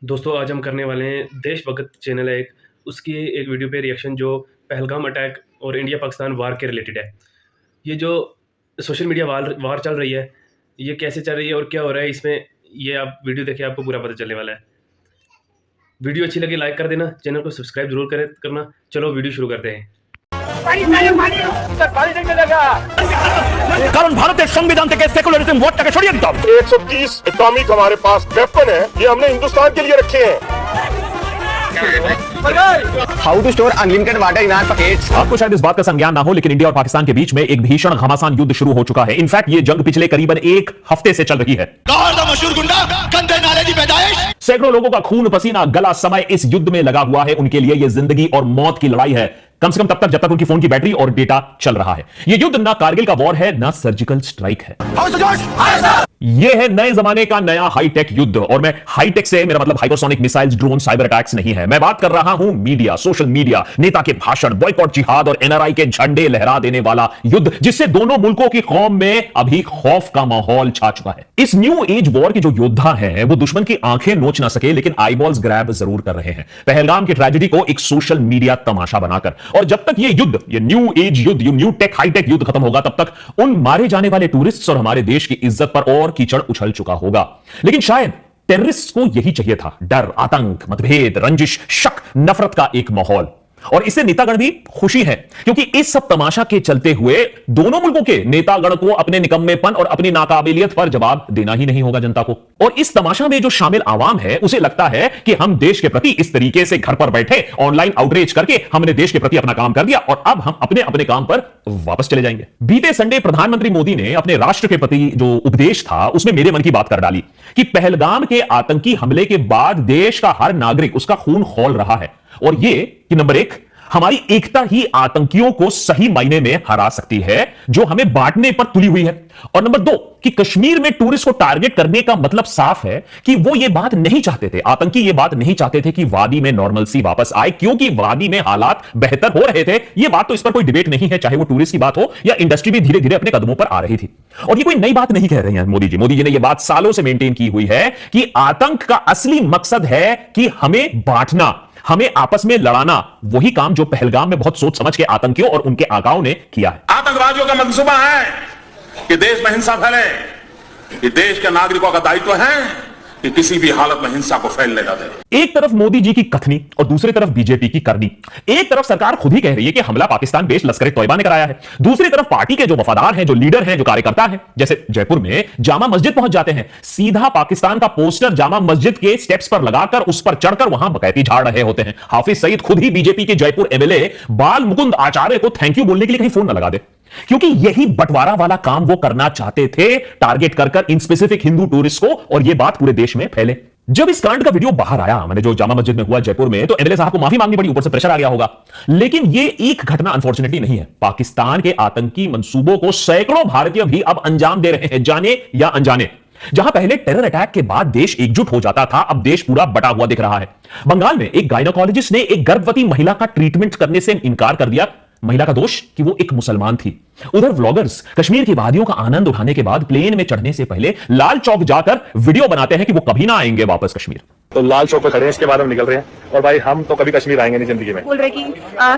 दोस्तों आज हम करने वाले हैं देशभक्त चैनल है एक, उसकी एक वीडियो पे रिएक्शन जो पहलगाम अटैक और इंडिया पाकिस्तान वार के रिलेटेड है। ये जो सोशल मीडिया वार वार चल रही है, ये कैसे चल रही है और क्या हो रहा है इसमें, ये आप वीडियो देखिए, आपको पूरा पता चलने वाला है। वीडियो अच्छी लगी लाइक कर देना, चैनल को सब्सक्राइब जरूर करना। चलो वीडियो शुरू करते हैं। কারণ ভারতের সংবিধান থেকে সেকুলারিজম ওয়ার্ডটাকে সরিয়ে দিতে হবে। 130 एटॉमिक हमारे पास वेपन है, ये हमने हिंदुस्तान के लिए रखे हैं। How to store unlimited water in our pockets. आपको शायद इस बात का संज्ञान ना हो, लेकिन इंडिया और पाकिस्तान के बीच में एक भीषण घमासान युद्ध शुरू हो चुका है। इनफैक्ट ये जंग पिछले करीबन एक हफ्ते से चल रही है। मशहूर गुंडा गंदे नाले की पैदाइश। सैकड़ों लोगों का खून पसीना गला समय इस युद्ध में लगा हुआ है। उनके लिए यह जिंदगी और मौत की लड़ाई है, कम से कम तब तक जब तक उनकी फोन की बैटरी और डेटा चल रहा है। यह युद्ध ना कारगिल का वॉर है, ना सर्जिकल स्ट्राइक है। यह है नए जमाने का नया हाईटेक युद्ध। और मैं हाईटेक से मेरा मतलब hypersonic missiles, drone, cyber attacks नहीं है। मैं बात कर रहा हूं मीडिया, सोशल मीडिया, नेता के भाषण, बॉयकॉट जिहाद और एनआरआई के झंडे लहरा देने वाला युद्ध, जिससे दोनों मुल्कों की कौम में अभी खौफ का माहौल छा चुका है। इस न्यू एज वॉर के जो योद्धा हैं वो दुश्मन की आंखें नोच ना सके, लेकिन आईबॉल्स ग्रैब जरूर कर रहे हैं पहलगाम की ट्रेजेडी को एक सोशल मीडिया तमाशा बनाकर। और जब तक ये युद्ध, ये न्यू एज युद्ध, ये न्यू टेक हाईटेक युद्ध खत्म होगा, तब तक उन मारे जाने वाले टूरिस्ट्स और हमारे देश की इज्जत पर और कीचड़ उछल चुका होगा। लेकिन शायद टेररिस्ट को यही चाहिए था, डर, आतंक, मतभेद, रंजिश, शक, नफरत का एक माहौल। और इससे नेतागण भी खुशी है, क्योंकि इस सब तमाशा के चलते हुए दोनों मुल्कों के नेतागण को अपने निकम्मेपन और अपनी नाकाबिलियत पर जवाब देना ही नहीं होगा जनता को। और इस तमाशा में जो शामिल आवाम है, उसे लगता है कि हम देश के प्रति इस तरीके से घर पर बैठे ऑनलाइन आउटरीच करके हमने देश के प्रति अपना काम कर दिया और अब हम अपने अपने काम पर वापस चले जाएंगे। बीते संडे प्रधानमंत्री मोदी ने अपने राष्ट्र के प्रति जो उपदेश था, उसमें मेरे मन की बात कर डाली कि पहलगाम के आतंकी हमले के बाद देश का हर नागरिक उसका खून खौल रहा है। और ये कि नंबर एक, हमारी एकता ही आतंकियों को सही मायने में हरा सकती है, जो हमें बांटने पर तुली हुई है। और नंबर दो, कि कश्मीर में टूरिस्ट को टारगेट करने का मतलब साफ है कि वो ये बात नहीं चाहते थे, आतंकी ये बात नहीं चाहते थे कि वादी में नॉर्मलसी वापस आए, क्योंकि वादी में हालात बेहतर हो रहे थे। ये बात तो इस पर कोई डिबेट नहीं है, चाहे वो टूरिस्ट की बात हो या इंडस्ट्री भी धीरे धीरे अपने कदमों पर आ रही थी। और ये कोई नई बात नहीं कह रहे हैं मोदी जी। मोदी जी ने यह बात सालों से मेंटेन की हुई है कि आतंक का असली मकसद है कि हमें बांटना, हमें आपस में लड़ाना। वही काम जो पहलगाम में बहुत सोच समझ के आतंकियों और उनके आकाओं ने किया है। आतंकवादियों का मंसूबा है कि देश में हिंसा फैले। ये देश के नागरिकों का दायित्व है कि किसी भी हालत में हिंसा को फैलने न दे। एक तरफ मोदी जी की कथनी और दूसरी तरफ बीजेपी की करनी। एक तरफ सरकार खुद ही कह रही है कि हमला पाकिस्तान बेस्ड लश्कर तोयबा ने कराया है, दूसरी तरफ पार्टी के जो वफादार हैं, जो लीडर हैं, जो कार्यकर्ता हैं, जैसे जयपुर में जामा मस्जिद पहुंच जाते हैं, सीधा पाकिस्तान का पोस्टर जामा मस्जिद के स्टेप्स पर लगाकर उस पर चढ़कर वहां बकैती झाड़ रहे होते हैं। हाफिज सईद खुद ही बीजेपी के जयपुर एमएलए बाल मुकुंद आचार्य को थैंक यू बोलने के लिए कहीं फोन न लगा दे, क्योंकि यही बंटवारा वाला काम वो करना चाहते थे, टारगेट कर इन स्पेसिफिक हिंदू टूरिस्ट को, और ये बात पूरे देश में फैले। जब इस कांड का वीडियो बाहर आया, मैंने जो जामा मस्जिद में हुआ जयपुर में, तो एमएलए साहब को माफी मांगनी पड़ी, ऊपर से प्रेशर आ गया होगा। लेकिन ये एक घटना अनफॉर्चुनेटली नहीं है। पाकिस्तान के आतंकी मंसूबों को सैकड़ों भारतीय भी अब अंजाम दे रहे हैं, जाने या अनजाने। जहां पहले टेरर अटैक के बाद देश एकजुट हो जाता था, अब देश पूरा बटा हुआ दिख रहा है। बंगाल में एक गायनोकोलॉजिस्ट ने एक गर्भवती महिला का ट्रीटमेंट करने से इनकार कर दिया। महिला का दोष कि वो एक मुसलमान थी। उधर व्लॉगर्स कश्मीर की वादियों का आनंद उठाने के बाद प्लेन में चढ़ने से पहले लाल चौक जाकर वीडियो बनाते हैं कि वो कभी ना आएंगे वापस कश्मीर। तो लाल चौक पे खड़े हैं, इसके बाद हम निकल रहे हैं। और भाई हम तो कभी कश्मीर आएंगे नहीं जिंदगी में। बोल रहे कि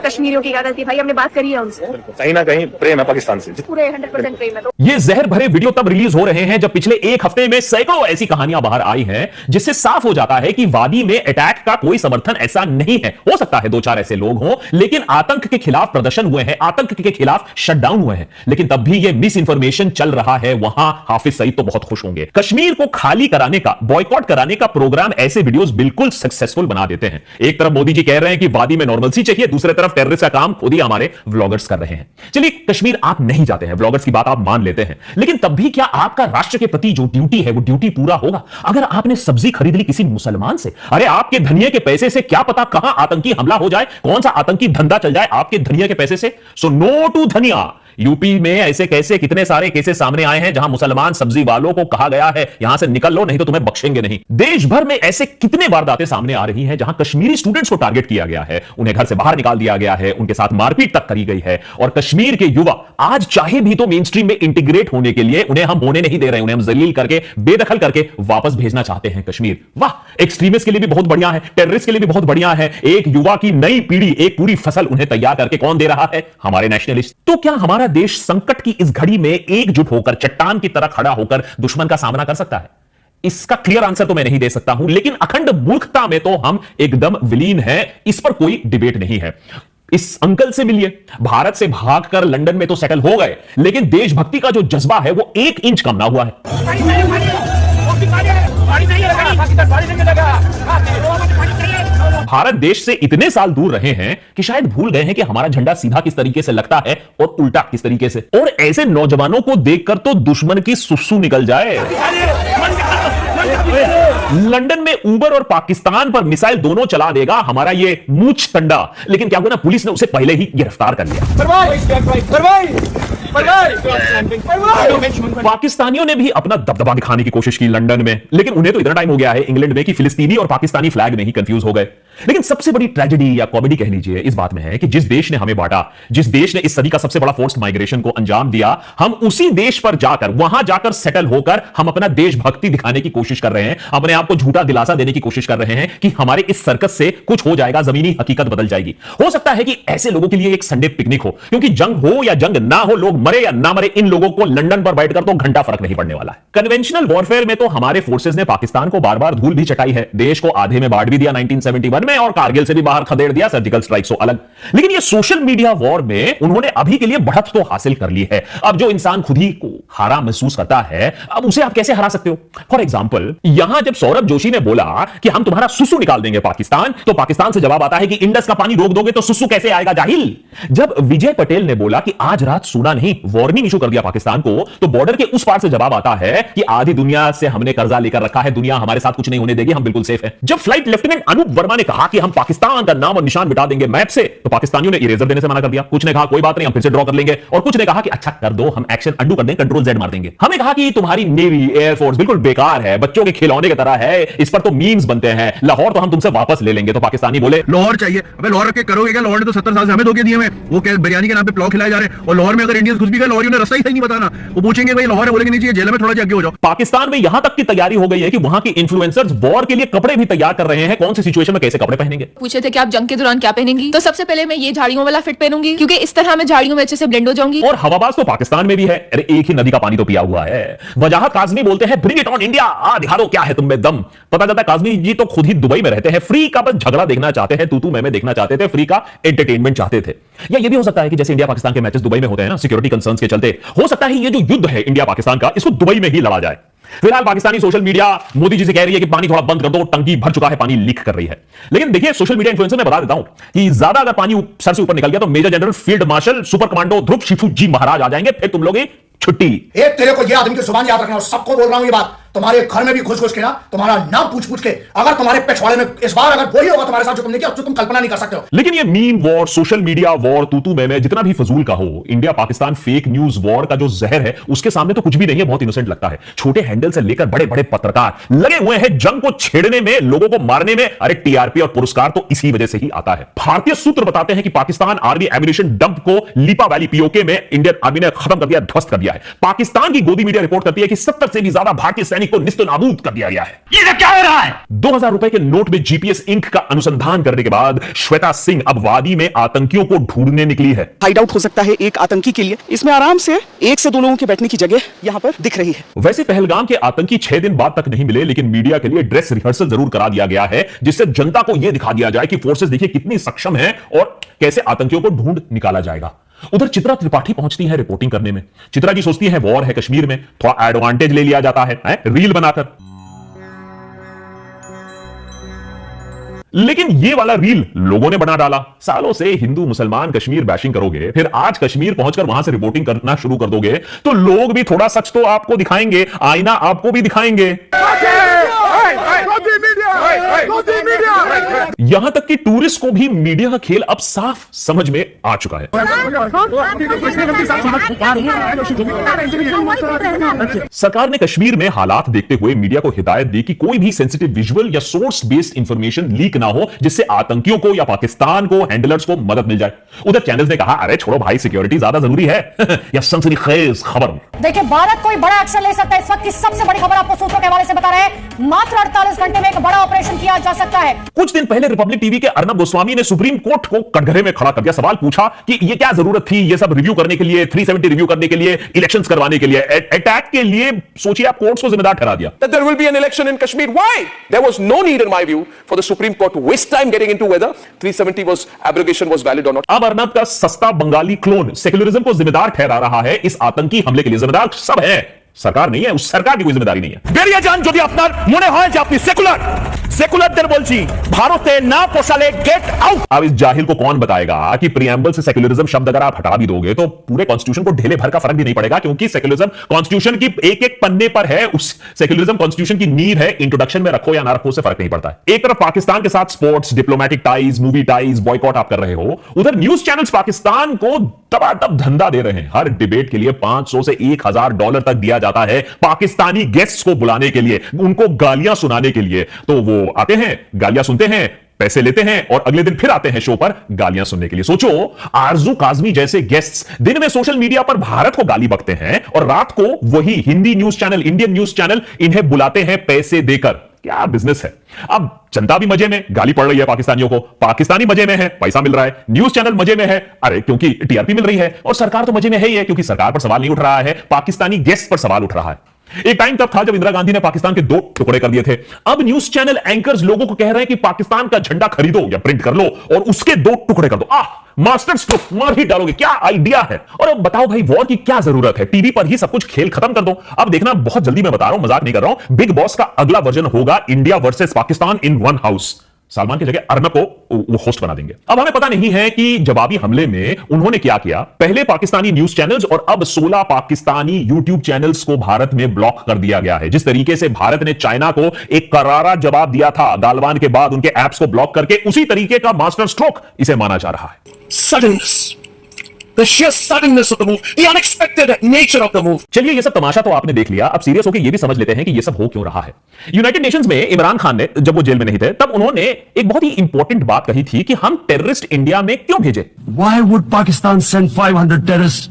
कश्मीरियों की क्या गलती, भाई हमने बात करी है उनसे, कहीं ना कहीं प्रेम है पाकिस्तान से, पूरे 100% प्रेम है। तो ये जहर भरे वीडियो तब रिलीज हो रहे हैं जब पिछले एक हफ्ते में सैकड़ों ऐसी कहानियां बाहर आई हैं, जिससे साफ हो जाता है कि वादी में अटैक का कोई समर्थन ऐसा नहीं है। हो सकता है दो चार ऐसे लोग हों, लेकिन आतंक के खिलाफ प्रदर्शन हुए हैं, आतंक के खिलाफ शटडाउन हुए हैं। लेकिन तब भी ये मिस इंफॉर्मेशन चल रहा है। वहां हाफिज सईद तो बहुत खुश होंगे। कश्मीर को खाली कराने का, बॉयकॉट कराने का प्रोग्राम ऐसे वीडियोस बिल्कुल सक्सेसफुल बना देते हैं। एक तरफ मोदी जी कह रहे हैं कि वादी में नॉर्मलसी चाहिए, दूसरी तरफ टेररिस्ट का काम खुद ही हमारे व्लॉगर्स कर रहे हैं। चलिए, कश्मीर आप नहीं जाते हैं, व्लॉगर्स की बात आप मान लेते हैं, लेकिन तब भी क्या आपका राष्ट्र के प्रति जो ड्यूटी है वो ड्यूटी पूरा होगा? अगर आपने सब्जी खरीद ली किसी मुसलमान से, अरे आपके धनिये के पैसे से क्या पता कहां आतंकी हमला हो जाए, कौन सा आतंकी धंधा चल जाए आपके धनिये के पैसे से। सो नो टू धनिया। यूपी में ऐसे कैसे कितने सारे केसेस सामने आए हैं जहां मुसलमान सब्जी वालों को कहा गया है यहां से निकल लो नहीं तो तुम्हें बख्शेंगे नहीं। देश भर में ऐसे कितने वारदातें सामने आ रही हैं जहां कश्मीरी स्टूडेंट्स को टारगेट किया गया है, उन्हें घर से बाहर निकाल दिया गया है, उनके साथ मारपीट तक करी गई है। और कश्मीर के युवा आज चाहे भी तो मेन स्ट्रीम में इंटीग्रेट होने के लिए उन्हें हम होने नहीं दे रहे, उन्हें हम जलील करके बेदखल करके वापस भेजना चाहते हैं कश्मीर। वाह, एक्सट्रीमिस्ट के लिए भी बहुत बढ़िया है, टेररिस्ट के लिए भी बहुत बढ़िया है। एक युवा की नई पीढ़ी, एक पूरी फसल उन्हें तैयार करके कौन दे रहा है? हमारे नेशनलिस्ट। तो क्या हमारा देश संकट की इस घड़ी में एकजुट होकर चट्टान की तरह खड़ा होकर दुश्मन का सामना कर सकता है? इसका क्लियर आंसर तो मैं नहीं दे सकता हूं, लेकिन अखंड मूर्खता में तो हम एकदम विलीन हैं, इस पर कोई डिबेट नहीं है। इस अंकल से मिलिए, भारत से भागकर लंदन में तो सेटल हो गए, लेकिन देशभक्ति का जो जज्बा है वो 1 इंच कम ना हुआ है। भारत देश से इतने साल दूर रहे हैं कि शायद भूल गए हैं कि हमारा झंडा सीधा किस तरीके से लगता है और उल्टा किस तरीके से। और ऐसे नौजवानों को देखकर तो दुश्मन की सुसु निकल जाए। लंदन में उबर और पाकिस्तान पर मिसाइल दोनों चला देगा हमारा ये मूछ टंडा, लेकिन क्या हुआ ना, पुलिस ने उसे पहले ही गिरफ्तार कर लिया। पाकिस्तानियों ने भी अपना दबदबा दिखाने की कोशिश की लंदन में, लेकिन उन्हें तो इतना टाइम हो गया है इंग्लैंड में कि फिलिस्तीनी और पाकिस्तानी फ्लैग में ही कंफ्यूज हो गए। लेकिन सबसे बड़ी ट्रेजेडी या कॉमेडी कह लीजिए इस बात में है कि जिस देश ने हमें बांटा, जिस देश ने इस सदी का सबसे बड़ा फोर्स्ड माइग्रेशन को अंजाम दिया, हम उसी देश पर जाकर, वहां जाकर सेटल होकर हम अपना देशभक्ति दिखाने की कोशिश कर रहे हैं, अपने आप को झूठा दिलासा देने की कोशिश कर रहे हैं कि हमारे इस सर्कस से कुछ हो जाएगा, जमीनी हकीकत बदल जाएगी। हो सकता है कि ऐसे लोगों के लिए एक संडे पिकनिक हो, क्योंकि जंग हो या जंग ना हो, लोग मरे या ना मरे, इन लोगों को लंदन पर बैठकर तो घंटा फर्क नहीं पड़ने वाला है। कन्वेंशनल वॉरफेयर में तो हमारे फोर्सेस ने पाकिस्तान को बार बार धूल भी चटाई है, देश को आधे में बांट भी दिया 1971 में, और कारगिल से भी बाहर खदेड़ दिया, सर्जिकल स्ट्राइक सो अलग। लेकिन ये सोशल मीडिया वॉर में उन्होंने अभी के लिए बढ़त तो हासिल कर ली है। अब जो इंसान खुद ही को हारा महसूस करता है, अब उसे आप कैसे हरा सकते हो? फॉर एग्जाम्पल, यहां जब सौरभ जोशी ने बोला कि हम तुम्हारा सुसु निकाल देंगे पाकिस्तान, तो पाकिस्तान से जवाब आता है कि इंडस का पानी रोक दोगे तो सुसु कैसे आएगा जाहिल। जब विजय पटेल ने बोला कि आज रात सोना नहीं, वार्निंग इशू कर दिया पाकिस्तान को, तो बॉर्डर के उस पार से जवाब आता है कि आधी दुनिया से हमने कर्जा लेकर रखा है, दुनिया हमारे साथ कुछ नहीं होने देगी, हम बिल्कुल सेफ हैं। जब फ्लाइट लेफ्टिनेंट अनूप वर्मा ने कहा कि हम पाकिस्तान का नाम और निशान मिटा देंगे मैप से, तो पाकिस्तानियों ने इरेजर देने से मना कर दिया। कुछ ने कहा कोई बात नहीं, हम फिर से ड्रॉ कर लेंगे, और कुछ ने कहा कि अच्छा कर दो, हम एक्शन अंडू कर देंगे, कंट्रोल जेड मार देंगे। हमें कहा कि तुम्हारी नेवी एयरफोर्स बिल्कुल बेकार है, बच्चों के खिलौने की तरह है, इस पर तो मीम्स बनते हैं, लाहौर तो हम तुमसे वापस ले लेंगे। तो पाकिस्तानी बोले लाहौर चाहिए। अबे लाहौर रख के करोगे क्या? लाहौर ने तो 70 साल से हमें धोखे दिए हैं। वो क्या बिरयानी के नाम पे पुलाव खिलाए जा रहे हैं, और लाहौर में अगर इंडियंस घुस भी गए, लाहौरियों ने रास्ता ही सही नहीं बताना, वो पूछेंगे भाई लाहौर है, बोलेंगे नहीं चाहिए, जेल में थोड़ा आगे हो जाओ। पाकिस्तान में यहां तक की तैयारी हो गई है कि वहां के इन्फ्लुएंसर्स वॉर के लिए कपड़े भी तैयार कर रहे हैं, कौन सी सिचुएशन में कैसे कपड़े पहनेंगे। पूछे थे कि आप जंग के दौरान क्या पहनेंगी, तो सबसे पहले मैं ये झाड़ियों वाला फिट पहनूंगी, क्योंकि इस तरह मैं झाड़ियों में अच्छे से ब्लेंड हो जाऊंगी। और हवाबाज तो पाकिस्तान में भी है, अरे एक ही नदी का पानी तो पिया हुआ है। वजाहत काज़मी बोलते हैं ब्रिंग इट ऑन इंडिया, दिखा दो क्या है तुम में दम। पता चलता काज़मी जी तो खुद ही दुबई में रहते हैं, फ्री का बस झगड़ा देखना चाहते हैं, तू मैं देखना चाहते थे, फ्री का एंटरटेनमेंट चाहते थे। या ये भी हो सकता है कि जैसे इंडिया पाकिस्तान के मैचेस दुबई में होते हैं ना, सिक्योरिटी कंसर्न्स के चलते, हो सकता है ये जो युद्ध है इंडिया पाकिस्तान का, इसको दुबई में ही लड़ा जाए। फिलहाल पाकिस्तानी सोशल मीडिया मोदी जी से कह रही है कि पानी थोड़ा बंद कर दो, टंकी भर चुका है, पानी लीक कर रही है। लेकिन देखिए सोशल मीडिया इन्फ्लुएंसर मैं बता देता हूं कि ज्यादा अगर पानी सर से ऊपर निकल गया तो major general field marshal super commando Dhruv Shifu ji Maharaj आ जाएंगे, फिर तुम लोग छुट्टी। एक तेरे को ये आदमी की जुबान याद रखना, और सबको बोल रहा हूं ये बात, तुम्हारे घर में भी घुस घुस के ना तुम्हारा नाम पूछ पूछ के, अगर तुम्हारे पिछवाड़े में इस बार अगर वही होगा तुम्हारे साथ जो तुमने किया, तो तुम कल्पना नहीं कर सकते हो। लेकिन ये meme war, social media war, तू मैं जितना भी फजूल का हो, India Pakistan fake news war का जो जहर है उसके सामने तो कुछ भी नहीं है, बहुत इनोसेंट लगता है। छोटे हैंडल से लेकर बड़े बड़े पत्रकार लगे हुए हैं जंग को छेड़ने में, लोगों को मारने में। अरे टीआरपी और पुरस्कार तो इसी वजह से ही आता है। भारतीय सूत्र बताते हैं कि पाकिस्तान आर्मी एम्युनिशन डंप को लिपा वैली पीओके में इंडियन आर्मी ने खत्म कर दिया, ध्वस्त कर दिया है। पाकिस्तान की गोदी मीडिया रिपोर्ट करती है कि 70 से भी ज्यादा भारतीय सैनिक को निस्तनाबूद कर दिया गया है। ये क्या हो रहा है? 2000 रुपए के नोट में जीपीएस इंक का अनुसंधान करने के बाद श्वेता सिंह अब वादी में आतंकियों को ढूंढने निकली है। हाइड आउट हो सकता है एक आतंकी के लिए, इसमें आराम से 1 से 2 लोगों के बैठने की जगह यहां पर दिख रही है। वैसे पहलगाम के आतंकी 6 दिन बाद तक नहीं मिले, लेकिन मीडिया के लिए ड्रेस रिहर्सल जरूर करा दिया गया है, जिससे जनता को यह दिखा दिया जाए कि फोर्सेस देखिए कितनी सक्षम है और कैसे आतंकियों को ढूंढ निकाला जाएगा। उधर चित्रा त्रिपाठी पहुंचती है रिपोर्टिंग करने में। चित्रा जी सोचती है वॉर है कश्मीर में, थोड़ा एडवांटेज ले लिया जाता है रील बनाकर। लेकिन ये वाला रील लोगों ने बना डाला। सालों से हिंदू मुसलमान कश्मीर बैशिंग करोगे, फिर आज कश्मीर पहुंचकर वहां से रिपोर्टिंग करना शुरू कर दोगे, तो लोग भी थोड़ा सच तो आपको दिखाएंगे, आईना आपको भी दिखाएंगे। यहां तक कि टूरिस्ट को भी मीडिया का खेल अब साफ समझ में आ चुका है। सरकार ने कश्मीर में हालात देखते हुए मीडिया को हिदायत दी कि कोई भी सेंसिटिव विजुअल या सोर्स बेस्ड इंफॉर्मेशन लीक ना हो, जिससे आतंकियों को या पाकिस्तान को, हैंडलर्स को मदद मिल जाए। उधर चैनल्स ने कहा, अरे छोड़ो भाई, सिक्योरिटी ज्यादा जरूरी है। या सनसनीखेज खबर। देखिए, भारत कोई बड़ा एक्शन ले सकता है। इस वक्त की सबसे बड़ी खबर आपको सूत्रों के हवाले से बता रहे हैं, मात्र 48 घंटे में एक बड़ा ऑपरेशन किया जा सकता है। कुछ दिन पहले रिपब्लिक टीवी के अर्नब गोस्वामी ने सुप्रीम कोर्ट को कटघरे में खड़ा कर दिया। सवाल पूछा कि ये क्या जरूरत थी ये सब रिव्यू करने के लिए, 370 रिव्यू करने के लिए, इलेक्शंस करवाने के लिए, अटैक के लिए। सोचिए, आप कोर्ट्स को जिम्मेदार ठहरा दिया। That there will be an election in Kashmir. Why? There was no need, in my view, for the Supreme Court to waste time getting into whether 370 was abrogation was valid or not. अब अर्नब का सस्ता Bengali clone secularism को जिम्मेदार ठहरा रहा है। इस आतंकी हमले के लिए जिम्मेदार सब है, सरकार नहीं है। उस सरकार की कोई जिम्मेदारी नहीं है। বেরিয়ে যান যদি আপনার মনে হয় যে আপনি সেকুলারদের বলছি ভারতে না পোষালে गेट आउट। अब इस जाहिल को कौन बताएगा कि प्रीएम्बल से सेक्युलरिज्म शब्द अगर आप हटा भी दोगे तो पूरे कॉन्स्टिट्यूशन को ढेले भर का फर्क भी नहीं पड़ेगा, क्योंकि सेक्युलरिज्म कॉन्स्टिट्यूशन की एक एक पन्ने पर है। उस सेक्युलरिज्म कॉन्स्टिट्यूशन की नींव है, इंट्रोडक्शन में रखो या ना रखो से फर्क नहीं पड़ता है। एक तरफ पाकिस्तान के साथ sports, diplomatic ties, movie ties, boycott आप कर रहे हो, उधर न्यूज चैनल्स पाकिस्तान को तबादब धंधा दे रहे हैं। हर डिबेट के लिए $500 से $1000 तक दिया जाता है पाकिस्तानी गेस्ट्स को बुलाने के लिए, उनको गालियां सुनाने के लिए। तो वो आते हैं, गालियां सुनते हैं, पैसे लेते हैं और अगले दिन फिर आते हैं शो पर गालियां सुनने के लिए। सोचो, आरजू काजमी जैसे गेस्ट्स दिन में सोशल मीडिया पर भारत को गाली बकते हैं और रात को वही Hindi news channel, Indian news channel इन्हें बुलाते हैं पैसे देकर। क्या बिजनेस है। अब जनता भी मजे में, गाली पड़ रही है पाकिस्तानियों को, पाकिस्तानी मजे में है, पैसा मिल रहा है, न्यूज चैनल मजे में है, अरे क्योंकि टीआरपी मिल रही है, और सरकार तो मजे में है ही है, क्योंकि सरकार पर सवाल नहीं उठ रहा है, पाकिस्तानी गेस्ट पर सवाल उठ रहा है। एक टाइम तब था जब इंदिरा गांधी ने पाकिस्तान के 2 टुकड़े कर दिए थे। अब न्यूज चैनल एंकर्स लोगों को कह रहे हैं कि पाकिस्तान का झंडा खरीदो या प्रिंट कर लो और उसके 2 टुकड़े कर दो। मास्टर स्ट्रोक मार ही डालोगे, क्या आइडिया है। और अब बताओ भाई, वॉर की क्या जरूरत है, टीवी पर ही सब कुछ खेल खत्म कर दो। अब देखना, बहुत जल्दी मैं बता रहा हूं, मजाक नहीं कर रहा हूं, बिग बॉस का अगला वर्जन होगा India versus Pakistan in one house. Salman की जगह अर्नब को वो होस्ट बना देंगे। अब हमें पता नहीं है कि जवाबी हमले में उन्होंने क्या किया। पहले पाकिस्तानी न्यूज चैनल्स और अब 16 पाकिस्तानी यूट्यूब चैनल्स को भारत में ब्लॉक कर दिया गया है। जिस तरीके से भारत ने चाइना को एक करारा जवाब दिया था गालवान के बाद उनके ऐप्स को ब्लॉक करके, उसी तरीके का मास्टर स्ट्रोक इसे माना जा रहा है। Suddenness. The sheer suddenness of the move, the unexpected nature of the move. चलिए, ये सब तमाशा तो आपने देख लिया, अब सीरियस होकर ये भी समझ लेते हैं कि ये सब हो क्यों रहा है। यूनाइटेड नेशंस में इमरान खान ने, जब वो जेल में नहीं थे, तब उन्होंने एक बहुत ही इंपॉर्टेंट बात कही थी कि हम टेररिस्ट इंडिया में क्यों भेजे। Why would Pakistan send 500 terrorists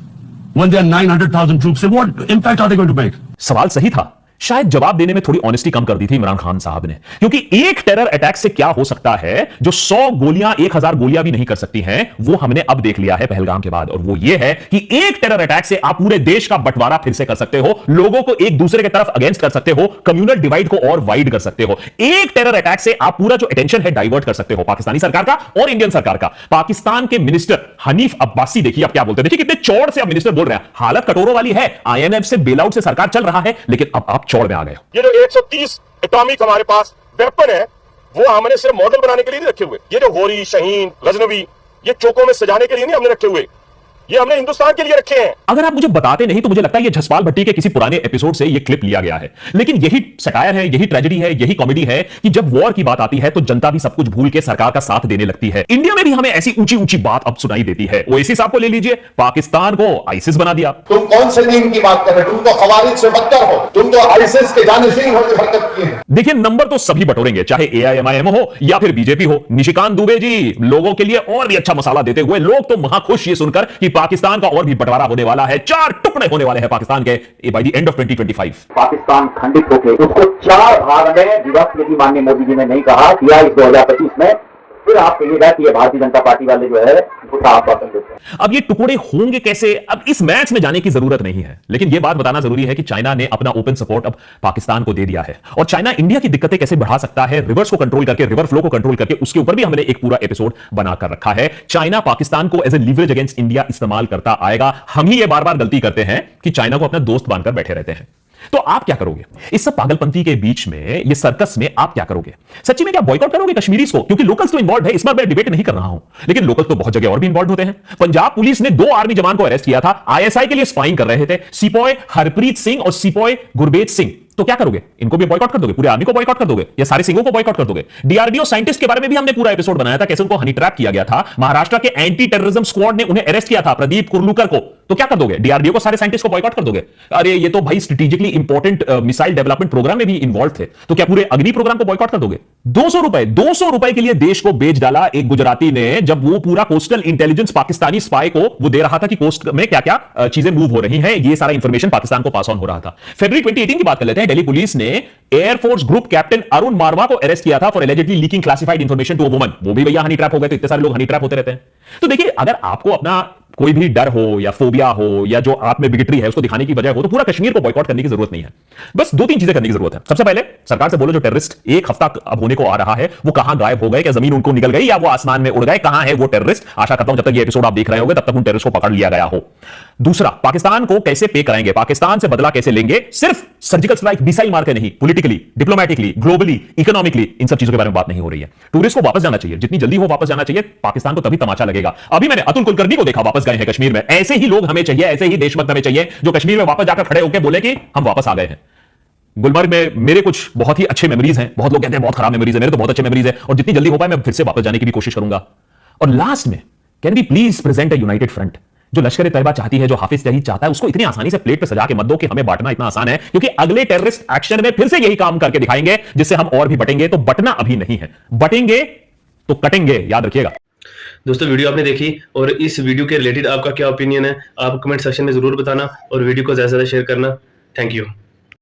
when there are 900,000 troops? What impact are they going to make? सवाल सही था, शायद जवाब देने में थोड़ी ऑनेस्टी कम कर दी थी इमरान खान साहब ने, क्योंकि एक टेरर अटैक से क्या हो सकता है जो 100 गोलियां, 1000 गोलियां भी नहीं कर सकती हैं, वो हमने अब देख लिया है पहलगाम के बाद। और वो ये है कि एक टेरर अटैक से आप पूरे देश का बंटवारा फिर से कर सकते हो, लोगों को एक दूसरे की तरफ अगेंस्ट कर सकते हो, कम्युनल डिवाइड को और वाइड कर सकते हो। एक टेरर अटैक से आप पूरा जो अटेंशन है डाइवर्ट कर सकते हो, पाकिस्तानी सरकार का और इंडियन सरकार का। पाकिस्तान के मिनिस्टर हनीफ अब्बासी देखिए अब क्या बोलते हैं, देखिए कितने चौड़ से अब मिनिस्टर बोल रहे हैं। हालत कटोरों वाली है, IMF से बेल आउट से सरकार चल रहा है, लेकिन अब आप चौड़ में आ गए हो। 130 एटॉमिक हमारे पास वेपन है, वो हमने सिर्फ मॉडल बनाने के लिए नहीं रखे हुए। ये जो होरी, शहीन, गजनवी, ये चौकों में सजाने के लिए नहीं हमने रखे हुए, ये हमने हिंदुस्तान के लिए रखे हैं। अगर आप मुझे बताते नहीं तो मुझे लगता है ये जसपाल भट्टी के किसी पुराने एपिसोड से ये क्लिप लिया गया है, लेकिन यही सटायर है, यही ट्रेजेडी है, यही कॉमेडी है कि जब वॉर की बात आती है तो जनता भी सब कुछ भूल के सरकार का साथ देने लगती है। इंडिया में भी हमें ऐसी ऊंची ऊंची बात अब सुनाई देती है। ओएसी साहब को ले लीजिए, पाकिस्तान को आईसिस बना दिया। तुम कौन से दीन की बात कर रहे हो? तुम तो खवारिज से बदतर हो, तुम तो आईसिस के जानशीन होकर हरकत किए हैं। देखिए, नंबर तो सभी बटोरेंगे, चाहे AIMIM हो या फिर बीजेपी हो। निशिकांत दुबे जी लोगों के लिए और भी अच्छा मसाला देते हुए, लोग तो महाखुश ये सुनकर कि पाकिस्तान का और भी बंटवारा होने वाला है, 4 टुकड़े होने वाले हैं पाकिस्तान के by the end of 2025। Pakistan खंडित होकर उसको 4 भाग में विभक्त, यदि माननीय मोदी जी ने नहीं कहा किया इस 2025 में, फिर आप कहिएगा कि ये भारतीय जनता पार्टी वाले जो है झूठा आश्वासन देते हैं। अब ये टुकड़े होंगे कैसे, अब इस मैच में जाने की जरूरत नहीं है, लेकिन ये बात बताना जरूरी है कि चाइना ने अपना ओपन सपोर्ट अब पाकिस्तान को दे दिया है। और चाइना इंडिया की दिक्कतें कैसे बढ़ा सकता है, रिवर्स को कंट्रोल करके, रिवर फ्लो को कंट्रोल करके, उसके ऊपर भी हमने एक पूरा एपिसोड बनाकर रखा है। चाइना पाकिस्तान को as a leverage against India इस्तेमाल करता आएगा। हम ही ये बार बार गलती करते हैं कि चाइना को अपना दोस्त मानकर बैठे रहते हैं। तो आप क्या करोगे इस सब पागलपंती के बीच में, ये सर्कस में आप क्या करोगे? सच्ची में क्या बॉयकॉट करोगे कश्मीरीज को? क्योंकि लोकल्स तो इन्वॉल्व है, इस बार मैं डिबेट नहीं कर रहा हूं, लेकिन लोकल तो बहुत जगह और भी इन्वॉल्व होते हैं। पंजाब पुलिस ने 2 आर्मी जवान को अरेस्ट किया था, ISI के लिए स्पाइंग कर रहे थे, सिपॉय हरप्रीत सिंह और सिपॉय गुरबेज सिंह। तो क्या करोगे? इनको भी बॉयकॉट कर दोगे? पूरे आर्मी को बॉयकॉट कर दोगे या सारे सिंगों को बॉयकॉट कर दोगे? डीआरडीओ साइंटिस्ट के बारे में भी हमने पूरा एपिसोड बनाया था, कैसे उनको हनी ट्रैप किया गया था। महाराष्ट्र के एंटी टेररिज्म स्क्वाड ने उन्हें अरेस्ट किया था, प्रदीप कुर्लुकर को। तो क्या कर दोगे? डीआरडीओ को, सारे साइंटिस्ट को बॉयकॉट कर दोगे? अरे ये तो भाई strategically important missile development programme में भी इन्वॉल्व थे, तो क्या पूरे अग्नि प्रोग्राम को बॉयकॉट कर दोगे? 200 रुपए के लिए देश को बेच डाला एक गुजराती ने, जब वो पूरा कोस्टल इंटेलिजेंस पाकिस्तानी स्पाई को वो दे रहा था कि कोस्ट में क्या क्या चीजें मूव हो रही हैं, ये सारा इंफॉर्मेशन पाकिस्तान को पास ऑन हो रहा था। फरवरी 2018 की बात कर लेते हैं। दिल्ली पुलिस ने air force group captain Arun Marwa को अरेस्ट किया था for allegedly leaking classified information to a woman. वो भी भैया हनी ट्रैप हो गए। तो इतने सारे लोग हनी ट्रैप होते रहते हैं। तो देखिए, अगर आपको अपना कोई भी डर हो या फोबिया हो या जो आप में बिगटरी है उसको दिखाने की वजह हो, तो पूरा कश्मीर को बॉयकॉट करने की जरूरत नहीं है। बस 2-3 चीजें करने की जरूरत है। सबसे पहले सरकार से बोलो, जो टेररिस्ट एक हफ्ता अब होने को आ रहा है, वो कहां गायब हो गए? क्या जमीन उनको निकल गई या वो आसमान में उड़ गए? कहां है वो टेररिस्ट? आशा करता हूं जब तक ये एपिसोड आप देख रहे होंगे तब तक उन टेररिस्ट को पकड़ लिया गया हो। दूसरा, पाकिस्तान को कैसे पे कराएंगे, पाकिस्तान से बदला कैसे लेंगे? सिर्फ सर्जिकल स्ट्राइक, मिसाइल मार के नहीं, पॉलिटिकली, डिप्लोमेटिकली, ग्लोबली, इकोनॉमिकली, इन सब चीजों के बारे में बात नहीं हो रही है। टूरिस्ट को वापस जाना चाहिए, जितनी जल्दी हो वापस जाना चाहिए। पाकिस्तान को तभी तमाचा लगेगा। अभी मैंने अतुल कुलकर्णी को देखा, वापस गए हैं कश्मीर में। ऐसे ही लोग हमें चाहिए, ऐसे ही देशभक्त हमें चाहिए, जो कश्मीर में वापस जाकर खड़े होकर बोले कि हम वापस आ गए हैं। गुलमर्ग में मेरे कुछ बहुत ही अच्छे मेमोरीज हैं। बहुत लोग कहते हैं बहुत खराब मेमोरीज है, मेरे तो बहुत अच्छे मेमोरीज है, और जितनी जल्दी हो पाए मैं फिर से वापस जाने की भी कोशिश करूंगा। और लास्ट में, can we please present a united front? जो लश्कर ए तैयबा चाहती है, जो हाफिज सईद चाहता है, उसको इतनी आसानी से प्लेट पे सजा के मत दो कि हमें बांटना इतना आसान है, क्योंकि अगले टेररिस्ट एक्शन में फिर से यही काम करके दिखाएंगे, जिससे हम और भी बटेंगे। तो बटना अभी नहीं है, बटेंगे तो कटेंगे, याद रखिएगा। दोस्तों, वीडियो आपने देखी और इस वीडियो के रिलेटेड आपका क्या ओपिनियन है, आप कमेंट सेक्शन में जरूर बताना और वीडियो को ज्यादा से ज्यादा शेयर करना। Thank you.